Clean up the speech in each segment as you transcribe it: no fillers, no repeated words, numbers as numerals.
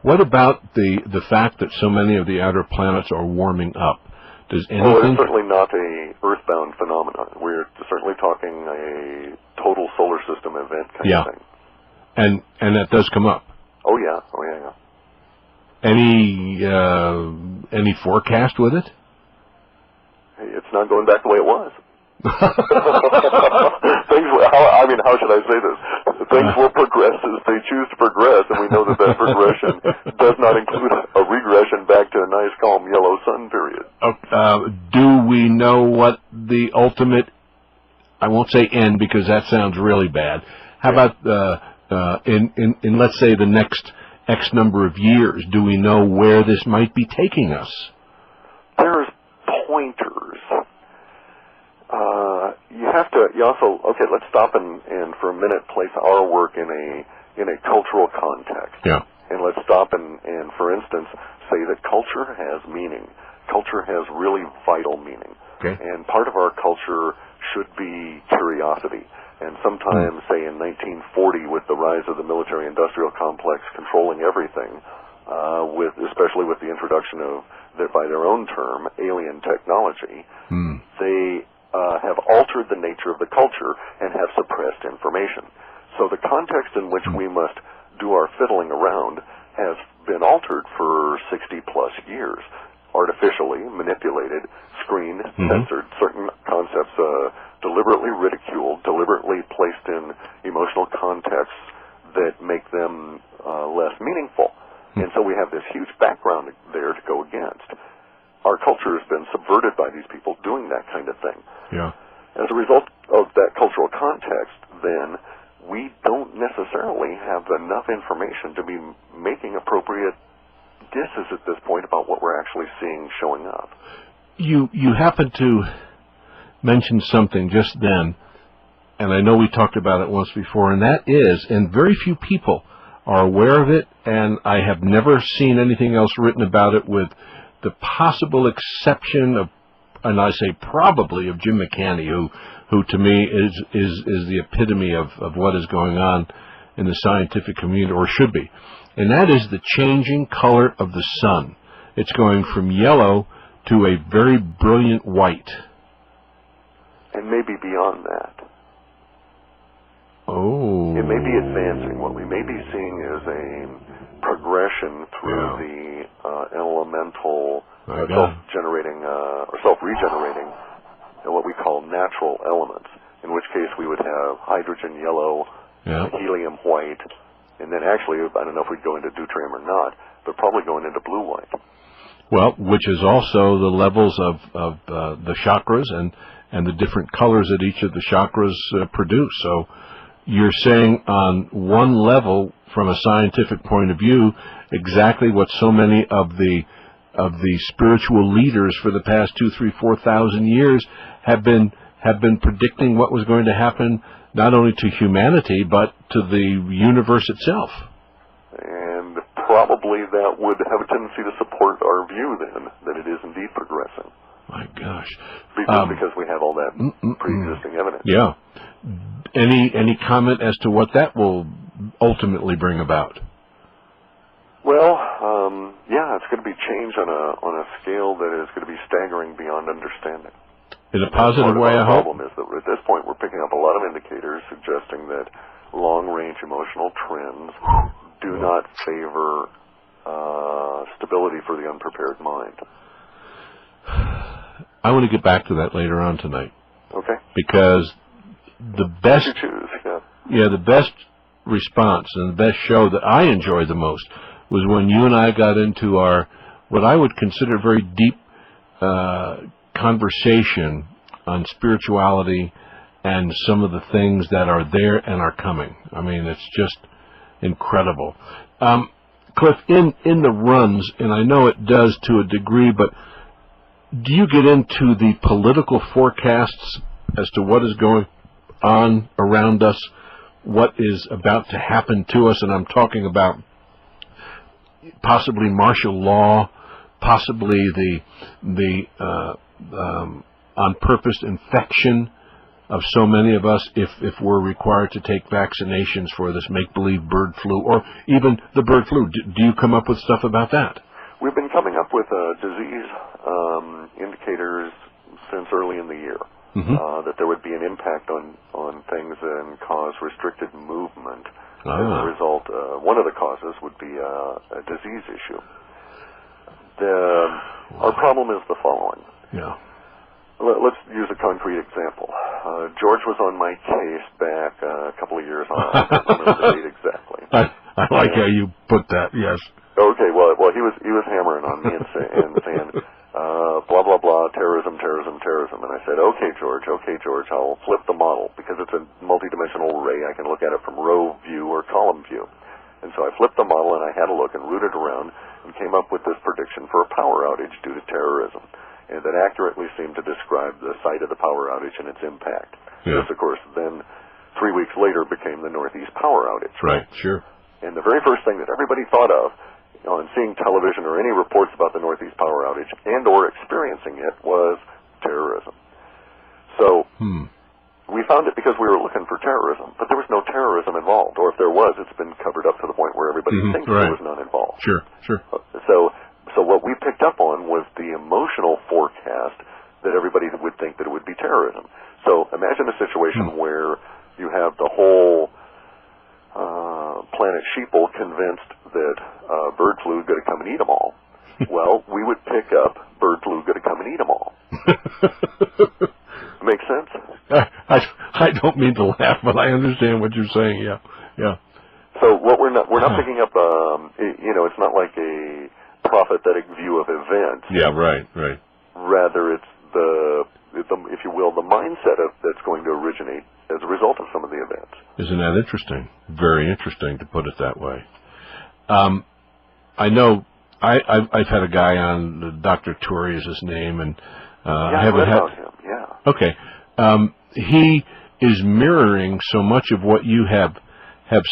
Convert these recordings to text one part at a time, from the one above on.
What about the fact that so many of the outer planets are warming up? Does anything... Well, it's certainly not a earthbound phenomenon. We're certainly talking a total solar system event kind of thing. And that does come up. Oh yeah. Any forecast with it? It's not going back the way it was. How should I say this? Things will progress as they choose to progress, and we know that progression does not include a regression back to a nice, calm, yellow sun period. Do we know what the ultimate, I won't say end because that sounds really bad. How about in let's say the next X number of years, do we know where this might be taking us? There's pointers. Let's stop and for a minute place our work in a cultural context. Yeah. And let's stop and for instance, say that culture has meaning. Culture has really vital meaning. Okay. And part of our culture should be curiosity. And sometime, say in 1940, with the rise of the military-industrial complex controlling everything, especially with the introduction of, by their own term, alien technology, they have altered the nature of the culture and have suppressed information. So the context in which we must do our fiddling around has been altered for 60-plus years. Artificially manipulated, screened, censored, certain concepts deliberately ridiculed, deliberately placed in emotional contexts that make them less meaningful. And so we have this huge background there to go against. Our culture has been subverted by these people doing that kind of thing. Yeah. As a result of that cultural context, then, we don't necessarily have enough information to be making appropriate guesses at this point about what we're actually seeing showing up. You happen to mention something just then, and I know we talked about it once before, and that is, and very few people are aware of it, and I have never seen anything else written about it with the possible exception of, and I say probably, of Jim McCanny, who to me is the epitome of what is going on in the scientific community, or should be. And that is the changing color of the sun. It's going from yellow to a very brilliant white. And maybe beyond that. Oh. It may be advancing. What we may be seeing is a progression through the elemental, self-generating, or self-regenerating, what we call natural elements, in which case we would have hydrogen yellow, helium white, and then actually, I don't know if we'd go into deuterium or not, but probably going into blue white. Well, which is also the levels of the chakras and the different colors that each of the chakras produce. So you're saying on one level, from a scientific point of view, exactly what so many of the spiritual leaders for the past 2,000, 3,000, 4,000 years have been predicting what was going to happen, not only to humanity but to the universe itself. And probably that would have a tendency to support our view then that it is indeed progressing. My gosh! Because we have all that pre-existing evidence. Yeah. Any comment as to what that will ultimately bring about? Well, it's going to be change on a scale that is going to be staggering beyond understanding. In a positive way, I hope. The problem is that at this point we're picking up a lot of indicators suggesting that long-range emotional trends do not favor stability for the unprepared mind. I want to get back to that later on tonight. Okay. Because the best, you choose, the best response and the best show that I enjoyed the most was when you and I got into our, what I would consider very deep conversation on spirituality and some of the things that are there and are coming. I mean, it's just incredible. Clif, in the runs, and I know it does to a degree, but do you get into the political forecasts as to what is going on around us, what is about to happen to us? And I'm talking about possibly martial law, possibly the on purpose infection, of so many of us if we're required to take vaccinations for this make-believe bird flu, or even the bird flu? Do you come up with stuff about that? We've been coming up with disease indicators since early in the year, that there would be an impact on things and cause restricted movement. As a result, one of the causes would be a disease issue. Our problem is the following. Yeah. Let's use a concrete example. George was on my case back a couple of years on. I don't remember the date exactly. I like how you put that. Yes. Okay. Well, he was hammering on me and saying, blah blah blah, terrorism, and I said, okay, George, I'll flip the model because it's a multidimensional array. I can look at it from row view or column view. And so I flipped the model and I had a look and rooted around and came up with this prediction for a power outage due to terrorism, and that accurately seemed to describe the site of the power outage and its impact. Yeah. This, of course, then 3 weeks later became the Northeast power outage. Right, sure. And the very first thing that everybody thought of on seeing television or any reports about the Northeast power outage and or experiencing it was terrorism. So we found it because we were looking for terrorism, but there was no terrorism involved, or if there was, it's been covered up to the point where everybody thinks there was none involved. Sure. So what we picked up on was the emotional forecast that everybody would think that it would be terrorism. So imagine a situation where you have the whole planet sheeple convinced that bird flu is going to come and eat them all. Well, we would pick up bird flu going to come and eat them all. Make sense? I don't mean to laugh, but I understand what you're saying. Yeah. So what we're not picking up. It's not like a prophetic view of events. Yeah, right. Rather, it's the if you will, the mindset that's going to originate as a result of some of the events. Isn't that interesting? Very interesting to put it that way. I know I've had a guy on, Dr. Turi is his name, and I haven't had about him. Yeah. Okay. He is mirroring so much of what you have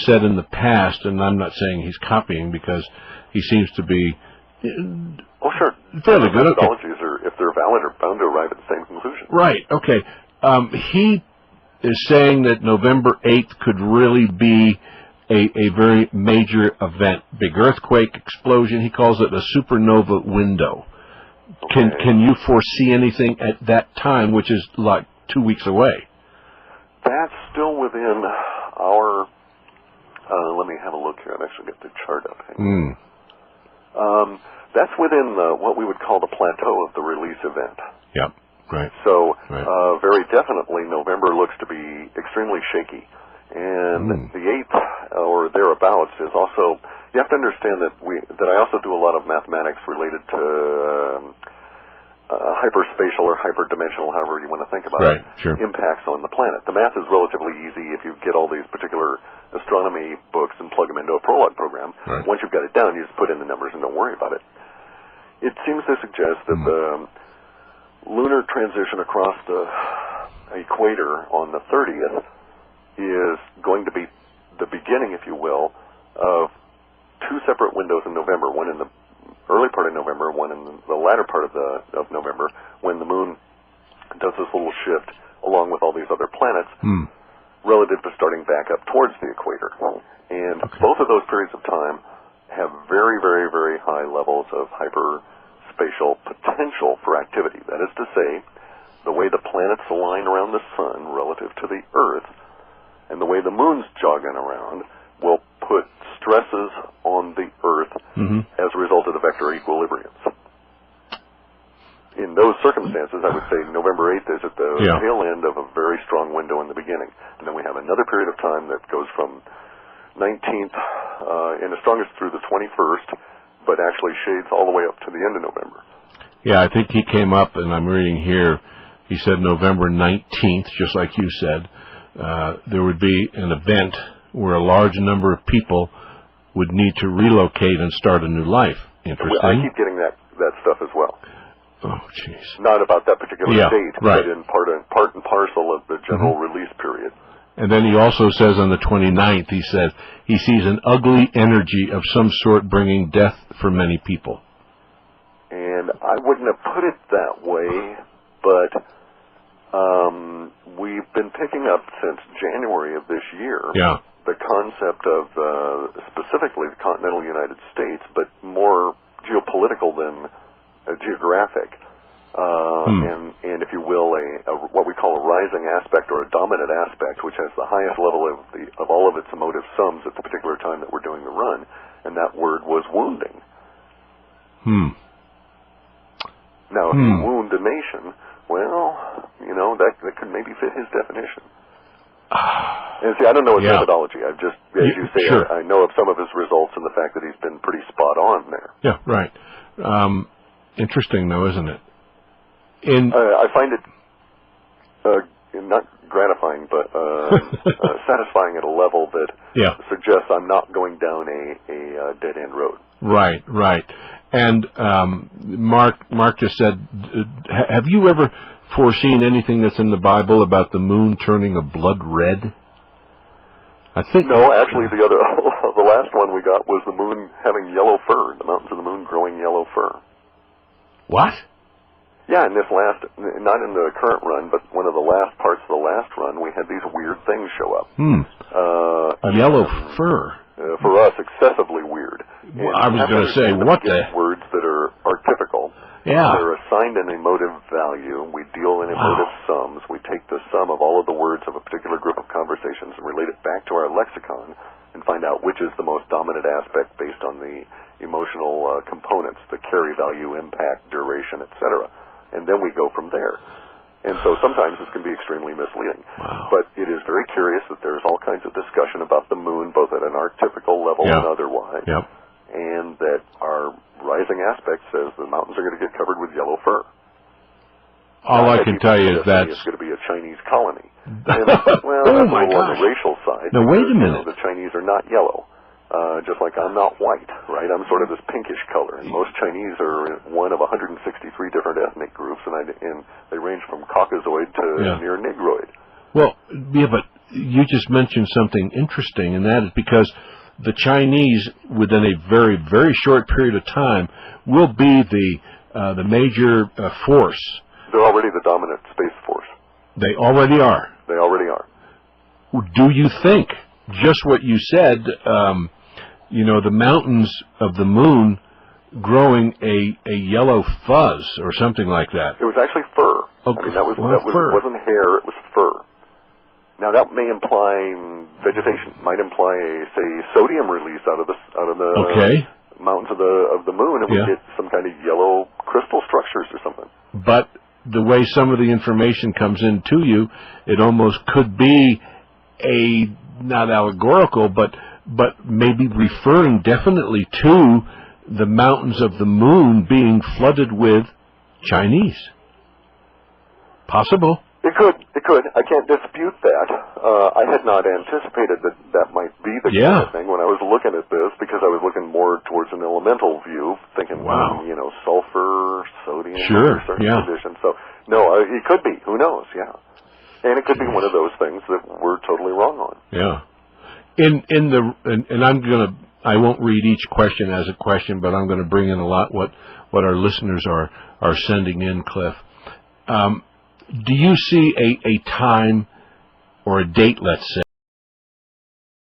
said in the past, and I'm not saying he's copying because he seems to be sure. Fairly good. Okay. Methodologies are, if they're valid, are bound to arrive at the same conclusion. Right. Okay. He is saying that November 8th could really be a very major event. Big earthquake, explosion. He calls it a supernova window. Okay. Can you foresee anything at that time, which is like 2 weeks away? That's still within our... let me have a look here. I'll actually get the chart up. That's within what we would call the plateau of the release event. Yep, right. So very definitely November looks to be extremely shaky. And the 8th or thereabouts is also... You have to understand that I also do a lot of mathematics related to hyperspatial or hyperdimensional, however you want to think about it, sure. impacts on the planet. The math is relatively easy if you get all these particular astronomy books and plug them into a prologue program. Right. Once you've got it down, you just put in the numbers and don't worry about it. It seems to suggest that the lunar transition across the equator on the 30th is going to be the beginning, if you will, of two separate windows in November, one in the early part of November, one in the latter part of November, when the moon does this little shift along with all these other planets relative to starting back up towards the equator. And both of those periods of time have very, very, very high levels of hyperspatial potential for activity. That is to say, the way the planets align around the sun relative to the Earth and the way the moon's jogging around will put stresses on the Earth as a result of the vector equilibriums. In those circumstances, I would say November 8th is at the tail end of a very strong window in the beginning. And then we have another period of time that goes from 19th in the strongest through the 21st, but actually shades all the way up to the end of November. Yeah, I think he came up, and I'm reading here, he said November 19th, just like you said, there would be an event where a large number of people would need to relocate and start a new life. Interesting. I keep getting that stuff as well. Oh, jeez. Not about that particular date, right. but in part and parcel of the general release period. And then he also says on the 29th, he says he sees an ugly energy of some sort bringing death for many people. And I wouldn't have put it that way, but We've been picking up since January of this year the concept of specifically the continental United States, but more geopolitical than geographic. And if you will, what we call a rising aspect or a dominant aspect, which has the highest level of all of its emotive sums at the particular time that we're doing the run, and that word was wounding. Now, if you wound a nation, well, that could maybe fit his definition. And see, I don't know his methodology. I've just, as you say, I know of some of his results and the fact that he's been pretty spot on there. Yeah, right. Interesting, though, isn't it? I find it not gratifying, but satisfying at a level that suggests I'm not going down a dead-end road. Right, right. And Mark just said, have you ever foreseen anything that's in the Bible about the moon turning a blood red? I think no. Actually, the last one we got was the moon having yellow fur. The mountains of the moon growing yellow fur. What? Yeah, in this last, not in the current run, but one of the last parts of the last run, we had these weird things show up. Yellow fur. For us, excessively weird. Well, I was going to say, what the? Words that are typical. Yeah. They're assigned an emotive value. We deal in emotive sums. We take the sum of all of the words of a particular group of conversations and relate it back to our lexicon and find out which is the most dominant aspect based on the emotional components, the carry value, impact, duration, etc. And then we go from there. And so sometimes this can be extremely misleading. Wow. But it is very curious that there's all kinds of discussion about the moon, both at an archetypical level and otherwise. Yep. And that our rising aspect says the mountains are going to get covered with yellow fur. All I can tell you is that it's going to be a Chinese colony. And, well, that's a little on the racial side. Now, wait a minute. The Chinese are not yellow. Just like I'm not white, right? I'm sort of this pinkish color. And most Chinese are one of 163 different ethnic groups, and they range from Caucasoid to near Negroid. Well, yeah, but you just mentioned something interesting, and that is because the Chinese, within a very, very short period of time, will be the major force. They're already the dominant space force. They already are. They already are. Do you think, just what you said, the mountains of the moon growing a yellow fuzz or something like that? It was actually fur. Okay. I mean, that wasn't hair, it was fur. Now that may imply vegetation, might imply say sodium release out of the mountains of the moon, and we get some kind of yellow crystal structures or something. But the way some of the information comes in to you, it almost could be not allegorical, but maybe referring definitely to the mountains of the moon being flooded with Chinese. Possible. It could. I can't dispute that. I had not anticipated that might be the kind of thing when I was looking at this, because I was looking more towards an elemental view, thinking, sulfur, sodium, under certain conditions. So, no, it could be. Who knows? Yeah. And it could be one of those things that we're totally wrong on. Yeah. And I won't read each question as a question, but I'm going to bring in a lot what our listeners are sending in, Clif. Do you see a time or a date, let's say,